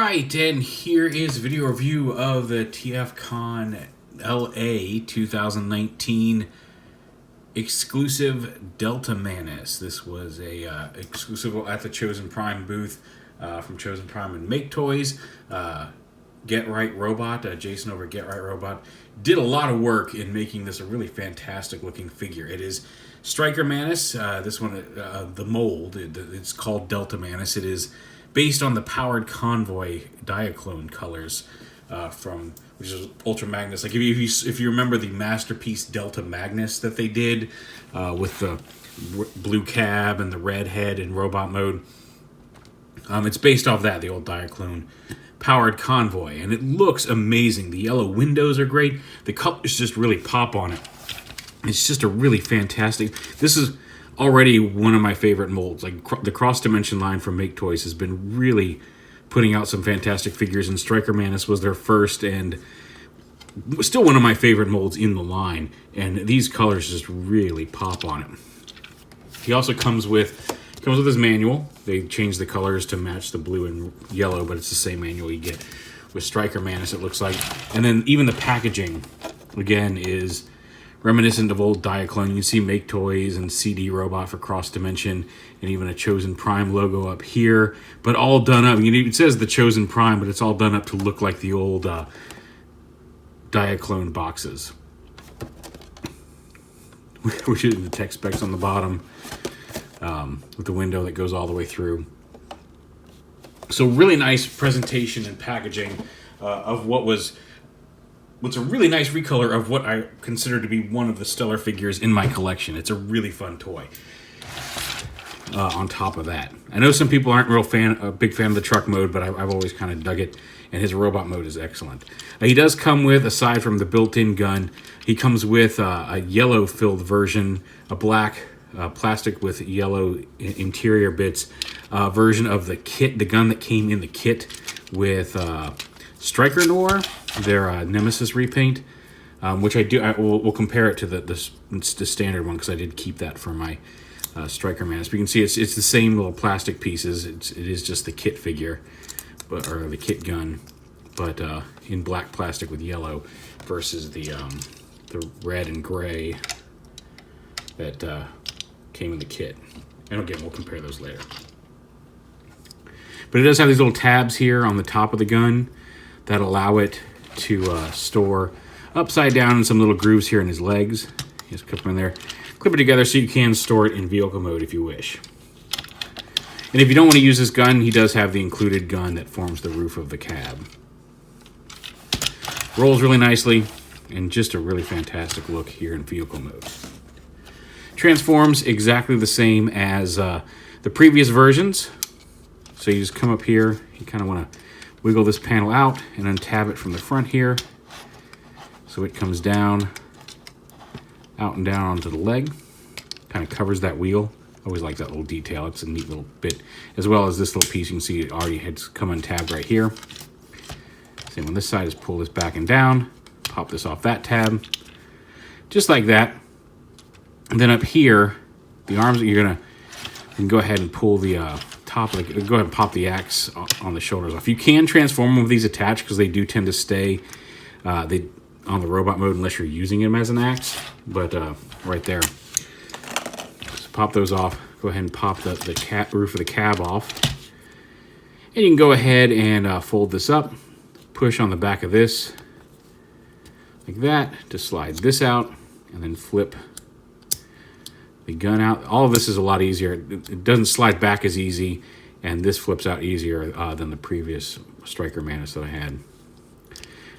right, and here is a video review of the TFcon LA 2019 exclusive Delta MANUS. This was a exclusive at the Chosen Prime booth from Chosen Prime and Maketoys. Get Right Robot, Jason over at Get Right Robot, did a lot of work in making this a really fantastic looking figure. It is Striker MANUS. This one, the mold, it's called Delta MANUS. It is based on the Powered Convoy Diaclone colors which is Ultra Magnus. Like if you remember the Masterpiece Delta Magnus that they did with the blue cab and the red head in robot mode, it's based off that, the old Diaclone Powered Convoy, and it looks amazing. The yellow windows are great. The colors just really pop on it. It's just a really fantastic. This is already one of my favorite molds. Like the Cross Dimension line from Maketoys has been really putting out some fantastic figures, and Striker MANUS was their first and still one of my favorite molds in the line. And these colors just really pop on it. He also comes with his manual. They changed the colors to match the blue and yellow, but it's the same manual you get with Striker MANUS, it looks like. And then even the packaging, again, is reminiscent of old Diaclone. You can see Maketoys and CD Robot for Cross Dimension, and even a Chosen Prime logo up here, but all done up. It says the Chosen Prime, but it's all done up to look like the old Diaclone boxes, which is the tech specs on the bottom, with the window that goes all the way through. So really nice presentation and packaging of what's a really nice recolor of what I consider to be one of the stellar figures in my collection. It's a really fun toy. On top of that, I know some people aren't a big fan of the truck mode, but I've always kind of dug it, and his robot mode is excellent. He does come with, aside from the built-in gun, he comes with a yellow-filled version, a black plastic with yellow interior bits version of the kit, the gun that came in the kit with Striker Noir, their Nemesis repaint, which we'll compare it to the standard one, because I did keep that for my Striker MANUS. But you can see it's the same little plastic pieces. It is just the kit figure, or the kit gun, but in black plastic with yellow versus the red and gray that came in the kit. And again, we'll compare those later. But it does have these little tabs here on the top of the gun that allow it to store upside down, and some little grooves here in his legs. Just clip them in there. Clip it together so you can store it in vehicle mode if you wish. And if you don't want to use this gun, he does have the included gun that forms the roof of the cab. Rolls really nicely, and just a really fantastic look here in vehicle mode. Transforms exactly the same as the previous versions. So you just come up here, you kind of want to wiggle this panel out and untab it from the front here, so it comes down, out and down onto the leg, kind of covers that wheel. Always like that little detail. It's a neat little bit, as well as this little piece. You can see it already has come untabbed right here. Same on this side, is pull this back and down, pop this off that tab, just like that. And then up here, the arms, you can go ahead and pull the top, go ahead and pop the axe on the shoulders off. You can transform them with these attached, because they do tend to stay on the robot mode unless you're using them as an axe. But right there, just pop those off. Go ahead and pop the roof of the cab off, and you can go ahead and fold this up, push on the back of this like that to slide this out, and then flip the gun out. All of this is a lot easier. It doesn't slide back as easy, and this flips out easier than the previous Striker MANUS that I had.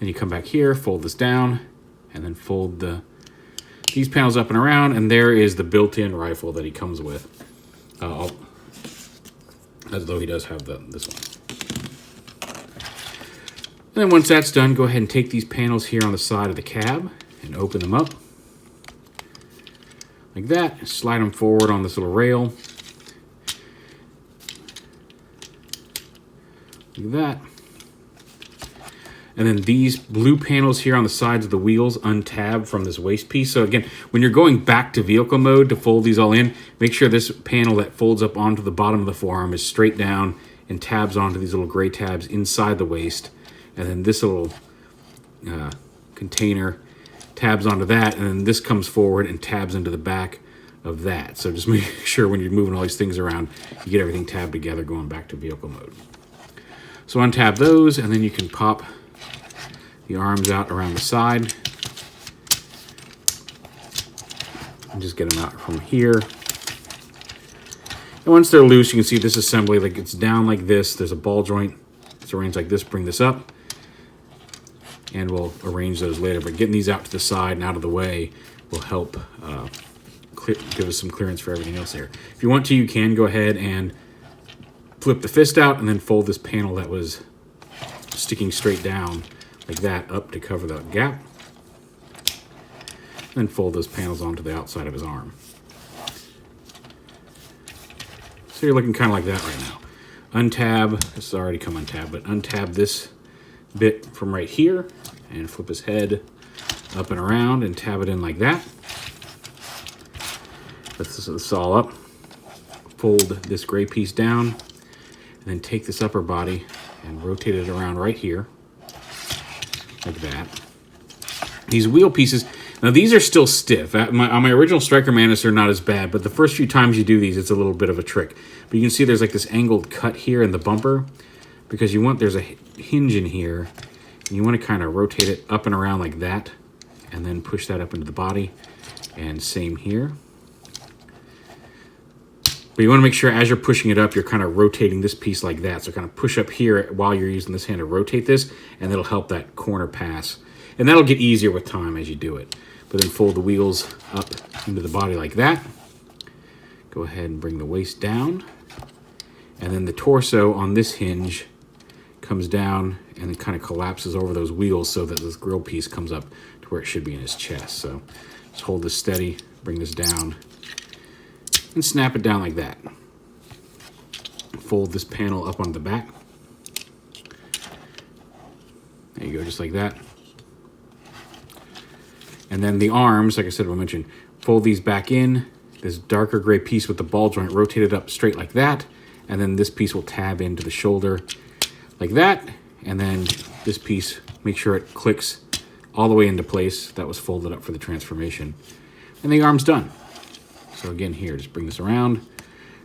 Then you come back here, fold this down, and then fold these panels up and around, and there is the built-in rifle that he comes with. As though he does have this one. And then once that's done, go ahead and take these panels here on the side of the cab and open them up. Like that, slide them forward on this little rail. Like that. And then these blue panels here on the sides of the wheels untab from this waist piece. So again, when you're going back to vehicle mode to fold these all in, make sure this panel that folds up onto the bottom of the forearm is straight down and tabs onto these little gray tabs inside the waist, and then this little container tabs onto that, and then this comes forward and tabs into the back of that. So just make sure when you're moving all these things around, you get everything tabbed together going back to vehicle mode. So untab those, and then you can pop the arms out around the side and just get them out from here. And once they're loose, you can see this assembly, like it's down like this. There's a ball joint. It's arranged like this. Bring this up, and we'll arrange those later. But getting these out to the side and out of the way will help give us some clearance for everything else here. If you want to, you can go ahead and flip the fist out and then fold this panel that was sticking straight down like that up to cover the gap. And then fold those panels onto the outside of his arm. So you're looking kind of like that right now. Untab, this has already come untabbed, but untab this bit from right here and flip his head up and around and tab it in like that. Lift this all up. Fold this gray piece down, and then take this upper body and rotate it around right here, like that. These wheel pieces, now these are still stiff. On my original Striker Manus, they're not as bad, but the first few times you do these, it's a little bit of a trick. But you can see there's like this angled cut here in the bumper, because there's a hinge in here, and you want to kind of rotate it up and around like that, and then push that up into the body, and same here. But you want to make sure as you're pushing it up, you're kind of rotating this piece like that. So kind of push up here while you're using this hand to rotate this, and that'll help that corner pass. And that'll get easier with time as you do it. But then fold the wheels up into the body like that. Go ahead and bring the waist down. And then the torso on this hinge comes down and it kind of collapses over those wheels so that this grill piece comes up to where it should be in his chest. So just hold this steady, bring this down, and snap it down like that. Fold this panel up on the back. There you go, just like that. And then the arms, like I said, we'll mention, fold these back in. This darker gray piece with the ball joint rotated up straight like that. And then this piece will tab into the shoulder like that. And then this piece, make sure it clicks all the way into place. That was folded up for the transformation. And the arm's done. So again here, just bring this around,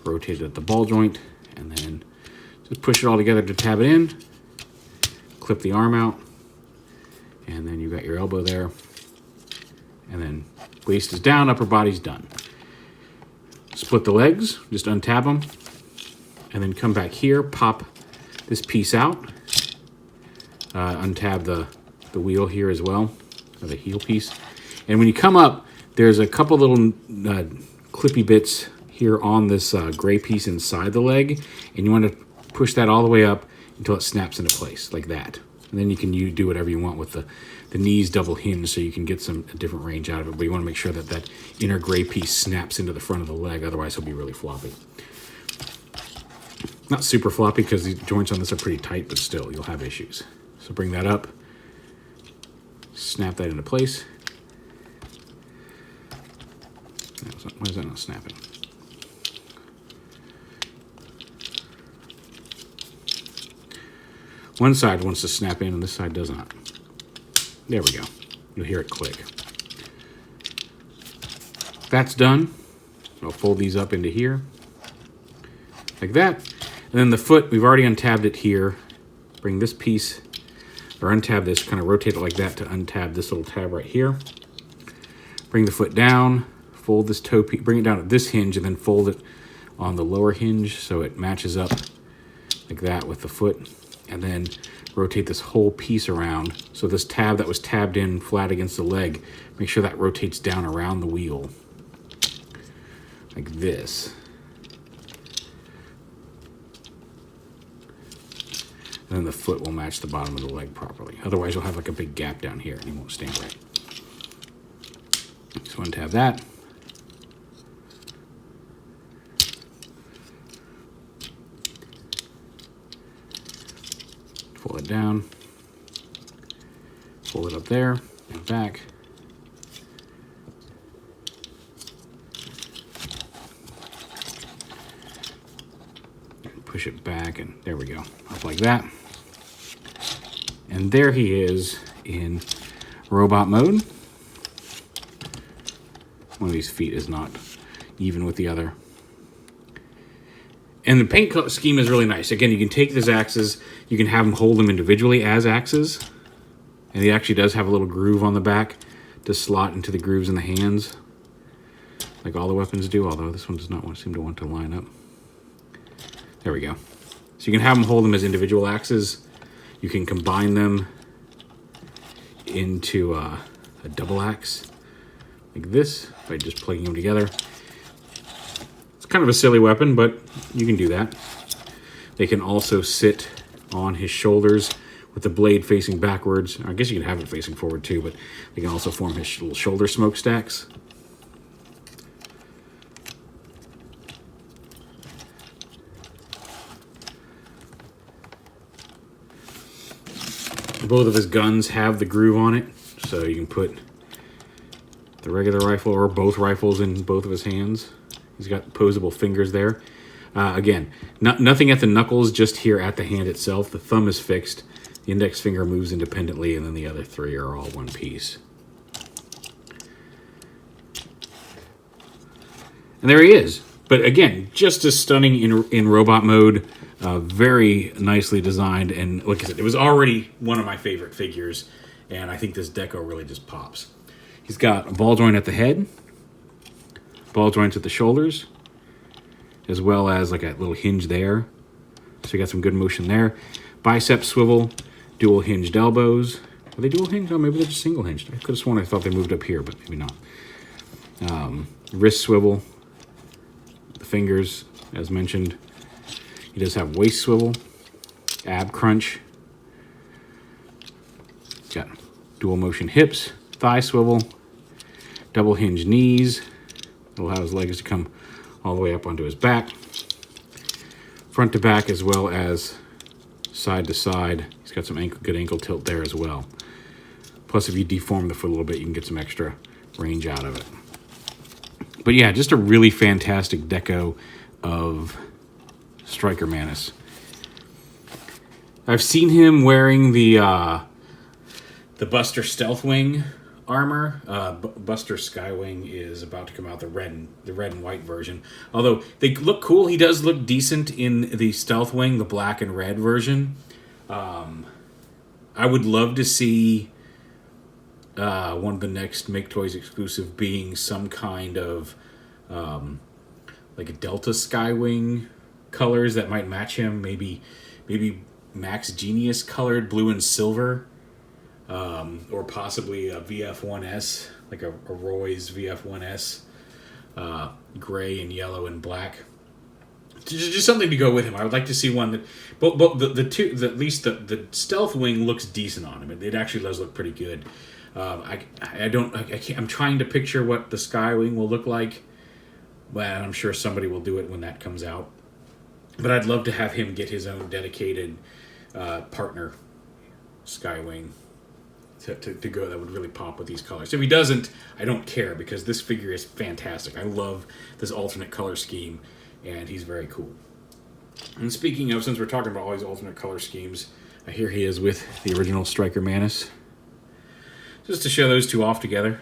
rotate it at the ball joint, and then just push it all together to tab it in. Clip the arm out, and then you got your elbow there. And then waist is down, upper body's done. Split the legs, just untab them, and then come back here, pop this piece out. Untab the wheel here as well, or the heel piece. And when you come up, there's a couple little clippy bits here on this gray piece inside the leg, and you want to push that all the way up until it snaps into place, like that. And then you can do whatever you want with the knees double hinge, so you can get a different range out of it, but you want to make sure that that inner gray piece snaps into the front of the leg, otherwise he'll be really floppy. Not super floppy because the joints on this are pretty tight, but still, you'll have issues. So bring that up, snap that into place. Why is that not snapping? One side wants to snap in and this side does not. There we go. You'll hear it click. That's done. I'll fold these up into here, like that. And then the foot, we've already untabbed it here. Bring this piece, or untab this, kind of rotate it like that to untab this little tab right here. Bring the foot down, fold this toe piece, bring it down at this hinge, and then fold it on the lower hinge so it matches up like that with the foot. And then rotate this whole piece around. So this tab that was tabbed in flat against the leg, make sure that rotates down around the wheel, like this. And then the foot will match the bottom of the leg properly. Otherwise, you'll have like a big gap down here and it won't stand right. Just untab that. Fold it down. Fold it up there and back. push it back, and there we go, up like that. And there he is in robot mode. One of these feet is not even with the other. And the paint scheme is really nice. Again, you can take these axes, you can have them hold them individually as axes. And he actually does have a little groove on the back to slot into the grooves in the hands, like all the weapons do, although this one does not seem to want to line up. There we go. So you can have them hold them as individual axes. You can combine them into a double axe, like this, by just plugging them together. It's kind of a silly weapon, but you can do that. They can also sit on his shoulders with the blade facing backwards. I guess you can have it facing forward too, but they can also form his little shoulder smokestacks. Both of his guns have the groove on it, so you can put the regular rifle or both rifles in both of his hands. He's got posable fingers there. Again, nothing at the knuckles, just here at the hand itself. The thumb is fixed. The index finger moves independently, and then the other three are all one piece. And there he is. But again, just as stunning in robot mode. Very nicely designed, and like I said, it was already one of my favorite figures, and I think this deco really just pops. He's got a ball joint at the head, ball joints at the shoulders, as well as like a little hinge there. So you got some good motion there. Bicep swivel, dual hinged elbows. Are they dual hinged? Oh, maybe they're just single hinged. I could have sworn I thought they moved up here, but maybe not. Wrist swivel, the fingers, as mentioned. He does have waist swivel, ab crunch. He's got dual motion hips, thigh swivel, double hinge knees. He'll have his legs to come all the way up onto his back. Front to back as well as side to side. He's got some good ankle tilt there as well. Plus, if you deform the foot a little bit, you can get some extra range out of it. But yeah, just a really fantastic deco of Striker Manus. I've seen him wearing the Buster Stealth Wing armor. Buster Skywing is about to come out, the red and white version. Although they look cool, he does look decent in the Stealth Wing, the black and red version. I would love to see one of the next Maketoys exclusive being some kind of like a Delta Skywing colors that might match him. Maybe Max Genius colored blue and silver, or possibly a VF1S, like a Roy's VF1S, gray and yellow and black. Just something to go with him. I would like to see one that, but at least the Stealth Wing looks decent on him. It actually does look pretty good. I'm trying to picture what the Skywing will look like, but I'm sure somebody will do it when that comes out. But I'd love to have him get his own dedicated partner Skywing to go. That would really pop with these colors. If he doesn't, I don't care, because this figure is fantastic. I love this alternate color scheme, and he's very cool. And speaking of, since we're talking about all these alternate color schemes, here he is with the original Striker Manus. Just to show those two off together.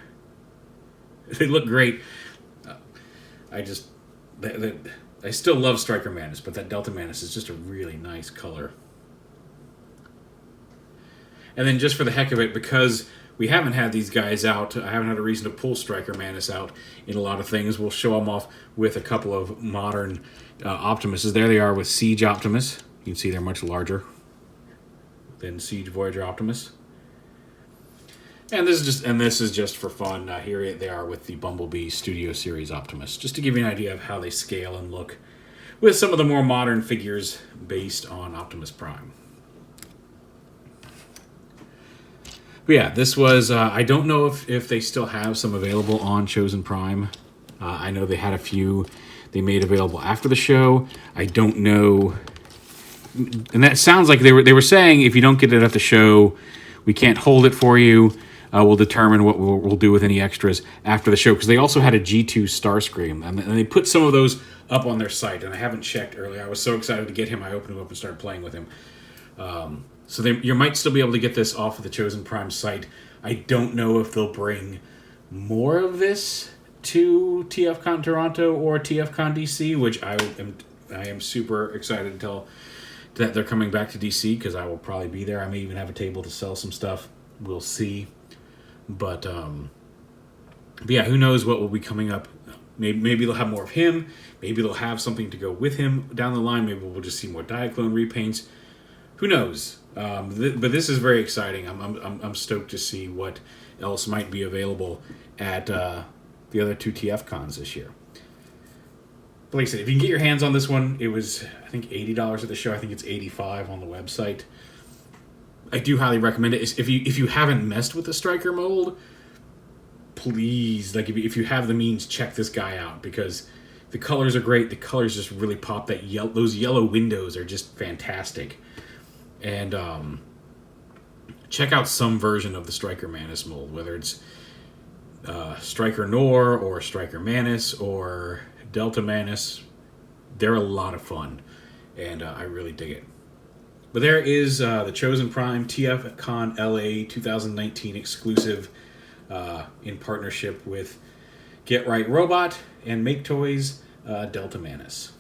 They look great. I still love Striker Manus, but that Delta Manus is just a really nice color. And then just for the heck of it, because we haven't had these guys out, I haven't had a reason to pull Striker Manus out in a lot of things. We'll show them off with a couple of modern Optimuses. There they are with Siege Optimus. You can see they're much larger than Siege Voyager Optimus. And this is just for fun. Here they are with the Bumblebee Studio Series Optimus, just to give you an idea of how they scale and look with some of the more modern figures based on Optimus Prime. But yeah, this was, I don't know if they still have some available on Chosen Prime. I know they had a few they made available after the show. I don't know. And that sounds like they were saying, if you don't get it at the show, we can't hold it for you. will determine what we'll do with any extras after the show, because they also had a G2 Starscream, and they put some of those up on their site, and I haven't checked earlier. I was so excited to get him, I opened him up and started playing with him. So you might still be able to get this off of the Chosen Prime site. I don't know if they'll bring more of this to TFcon Toronto or TFcon DC, which I am super excited to tell that they're coming back to DC, because I will probably be there. I may even have a table to sell some stuff. We'll see. But yeah, who knows what will be coming up. Maybe they'll have more of him. Maybe they'll have something to go with him down the line. Maybe we'll just see more Diaclone repaints. Who knows? But this is very exciting. I'm stoked to see what else might be available at the other two TFcons this year. But like I said, if you can get your hands on this one, it was, I think, $80 at the show. I think it's $85 on the website. I do highly recommend it. If you haven't messed with the Striker mold, please, like, if you have the means, check this guy out, because the colors are great. The colors just really pop. Those yellow windows are just fantastic. And check out some version of the Striker Manus mold, whether it's Striker Nor or Striker Manus or Delta Manus. They're a lot of fun, and I really dig it. But there is the Chosen Prime TFcon LA 2019 exclusive in partnership with Get Right Robot and Maketoys, Delta Manus.